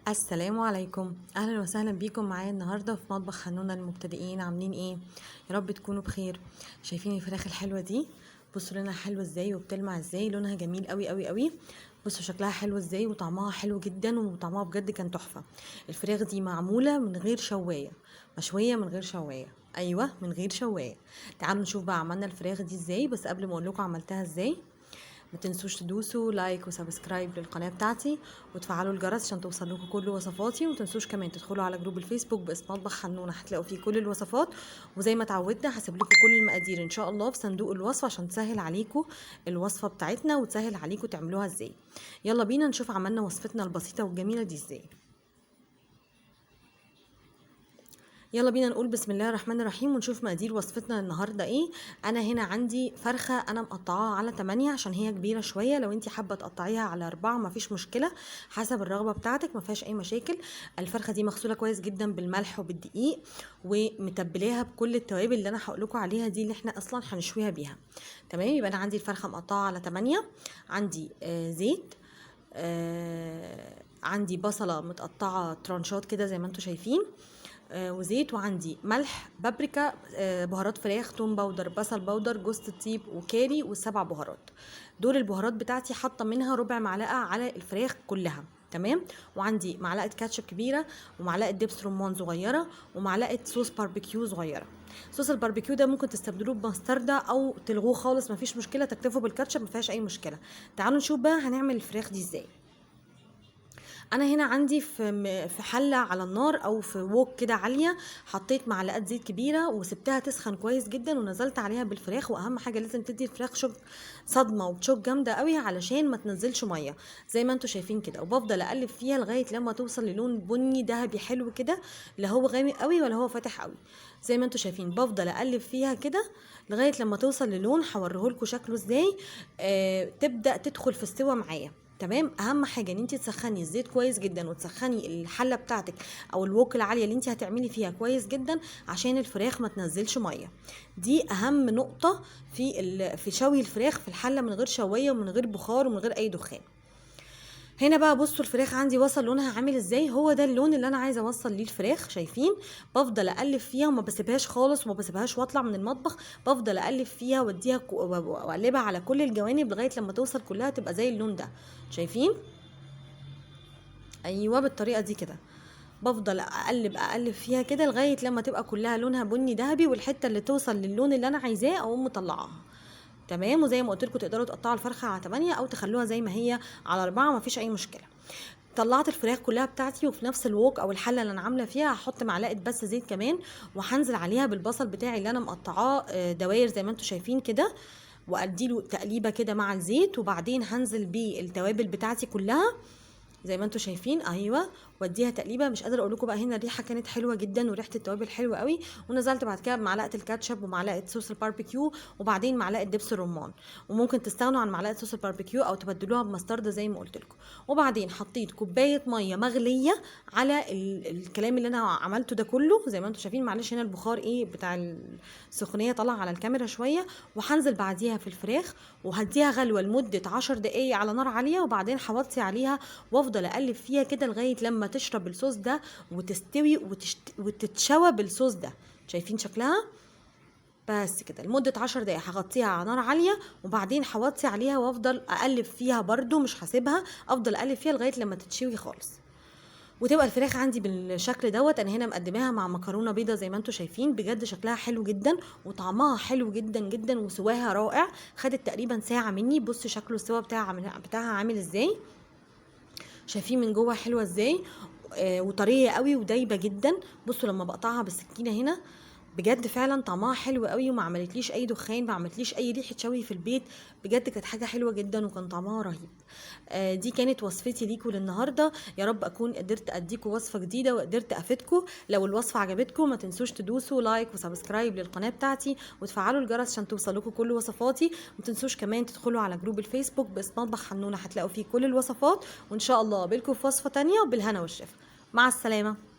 السلام عليكم، اهلا وسهلا بيكم معايا النهارده في مطبخ حنونه المبتدئين. عاملين ايه؟ يا رب تكونوا بخير. شايفين الفراخ الحلوه دي؟ بصوا لونها حلو ازاي وبتلمع ازاي، لونها جميل قوي قوي قوي. بصوا شكلها حلو ازاي وطعمها حلو جدا، وطعمها بجد كان تحفه. الفراخ دي معموله من غير شوايه، مشويه من غير شوايه. ايوه من غير شوايه. تعالوا نشوف بقى عملنا الفراخ دي ازاي، بس قبل ما اقول لكم عملتها ازاي ما تنسوش تدوسوا لايك وسبسكرايب للقناة بتاعتي وتفعلوا الجرس عشان توصل لكم كل وصفاتي. وما تنسوش كمان تدخلوا على جروب الفيسبوك باسم مطبخ حنونة، هتلاقوا فيه كل الوصفات. وزي ما اتعودنا هسيب لكم كل المقادير ان شاء الله في صندوق الوصف عشان تسهل عليكم الوصفة بتاعتنا وتسهل عليكم تعملوها ازاي. يلا بينا نشوف عملنا وصفتنا البسيطة والجميلة دي ازاي. يلا بينا نقول بسم الله الرحمن الرحيم ونشوف مقادير وصفتنا النهارده ايه. انا هنا عندي فرخه انا مقطعاها على 8 عشان هي كبيره شويه، لو انت حابه تقطعيها على 4 مفيش مشكله، حسب الرغبه بتاعتك، ما فيهاش اي مشاكل. الفرخه دي مغسوله كويس جدا بالملح وبالدقيق ومتبلاها بكل التوابل اللي انا هقول لكم عليها دي، اللي احنا اصلا هنشويها بيها. تمام، يبقى انا عندي الفرخه مقطعه على 8. عندي زيت، عندي بصله متقطعه ترانشات كده زي ما انتم شايفين، وزيت، وعندي ملح، بابريكا، بهارات فراخ، توم باودر، بصل باودر، جوز الطيب، وكاري، والسبع بهارات. دول البهارات بتاعتي، حاطه منها ربع معلقه على الفراخ كلها. تمام. وعندي معلقه كاتشب كبيره، ومعلقه دبس رمان صغيره، ومعلقه صوص باربيكيو صغيره. صوص الباربيكيو ده ممكن تستبدلوه بمستردة او تلغوه خالص، مفيش مشكله، تكتفوا بالكاتشب مفيهاش اي مشكله. تعالوا نشوف بقى هنعمل الفراخ دي ازاي. انا هنا عندي في حله على النار او في وok كده عاليه، حطيت معلقه زيت كبيره وسبتها تسخن كويس جدا، ونزلت عليها بالفراخ. واهم حاجه لازم تدي الفراخ شوك صدمه وبشوك جامده قوي علشان ما تنزلش ميه زي ما انتم شايفين كده. وبفضل اقلب فيها لغايه لما توصل للون بني ذهبي حلو كده، لا هو غامق قوي ولا هو فاتح قوي. زي ما انتم شايفين بفضل اقلب فيها كده لغايه لما توصل للون هوريهولكوا شكله ازاي. تبدا تدخل في السوا معايا. تمام. اهم حاجه ان انت تسخني الزيت كويس جدا، وتسخني الحله بتاعتك او الوok العاليه اللي انت هتعملي فيها كويس جدا عشان الفراخ ما تنزلش ميه. دي اهم نقطه في شوي الفراخ في الحله، من غير شوايه ومن غير بخار ومن غير اي دخان. هنا بقى بصوا الفراخ عندي وصل لونها عامل ازاي، هو ده اللون اللي انا عايزه اوصل ليه الفراخ. شايفين؟ بفضل اقلب فيها وما بسيبهاش خالص وما بسيبهاش واطلع من المطبخ، بفضل اقلب فيها واديها واقلبها على كل الجوانب لغايه لما توصل كلها تبقى زي اللون ده. شايفين؟ ايوه بالطريقه دي كده. بفضل اقلب فيها كده لغايه لما تبقى كلها لونها بني ذهبي، والحته اللي توصل للون اللي انا عايزاه اقوم مطلعاها. تمام. وزي ما قلت لكم تقدروا تقطعوا الفرخه على 8 او تخلوها زي ما هي على 4، مفيش اي مشكله. طلعت الفراخ كلها بتاعتي، وفي نفس الوok او الحله اللي انا عامله فيها هحط معلقه بس زيت كمان، وهنزل عليها بالبصل بتاعي اللي انا مقطعاه دواير زي ما انتم شايفين كده، واديله تقليبه كده مع الزيت. وبعدين هنزل بالتوابل بتاعتي كلها زي ما انتم شايفين. ايوه. واديها تقليبه. مش قادره اقول لكم بقى، هنا الريحه كانت حلوه جدا وريحه التوابل حلوه قوي. ونزلت بعد كده بمعلقه الكاتشب ومعلقه صوص الباربيكيو، وبعدين معلقه دبس الرمان. وممكن تستغنوا عن معلقه صوص الباربيكيو او تبدلوها بمستردة زي ما قلت لكم. وبعدين حطيت كوبايه ميه مغليه على الكلام اللي انا عملته ده كله زي ما انتم شايفين. معلش هنا البخار ايه بتاع السخونيه طلع على الكاميرا شويه. وهنزل بعديها في الفراخ وهديها غلوه لمده 10 دقايق على نار عاليه، وبعدين هوطي عليها وافضل اقلب فيها كده لغايه لما تشرب الصوص ده وتستوي وتتشوى بالصوص ده. شايفين شكلها؟ بس كده لمده 10 دقايق هغطيها على نار عاليه، وبعدين هوطي عليها وافضل اقلب فيها برده، مش هسيبها، افضل اقلب فيها لغايه لما تتشوي خالص وتبقى الفراخ عندي بالشكل دوت. انا هنا مقدماها مع مكرونه بيضه زي ما انتم شايفين، بجد شكلها حلو جدا وطعمها حلو جدا جدا وسواها رائع. خدت تقريبا ساعه مني. بصوا شكله السوا بتاعها عامل ازاي. شايفين من جوه حلوه ازاي؟ وطريه قوي ودايبه جدا. بصوا لما بقطعها بالسكينه هنا بجد فعلا طعمها حلو قوي، وما عملتليش اي دخان، ما عملتليش اي ريحه شوي في البيت. بجد كانت حاجه حلوه جدا وكان طعمها رهيب. دي كانت وصفتي ليكوا للنهارده. يا رب اكون قدرت اديكوا وصفه جديده وقدرت افيدكوا. لو الوصفه عجبتكم ما تنسوش تدوسوا لايك وسبسكرايب للقناه بتاعتي وتفعلوا الجرس عشان توصلكوا كل وصفاتي. ما تنسوش كمان تدخلوا على جروب الفيسبوك باسم مطبخ حنونه، هتلاقوا فيه كل الوصفات. وان شاء الله اقابلكم في وصفه تانية وبالهنا والشفا. مع السلامه.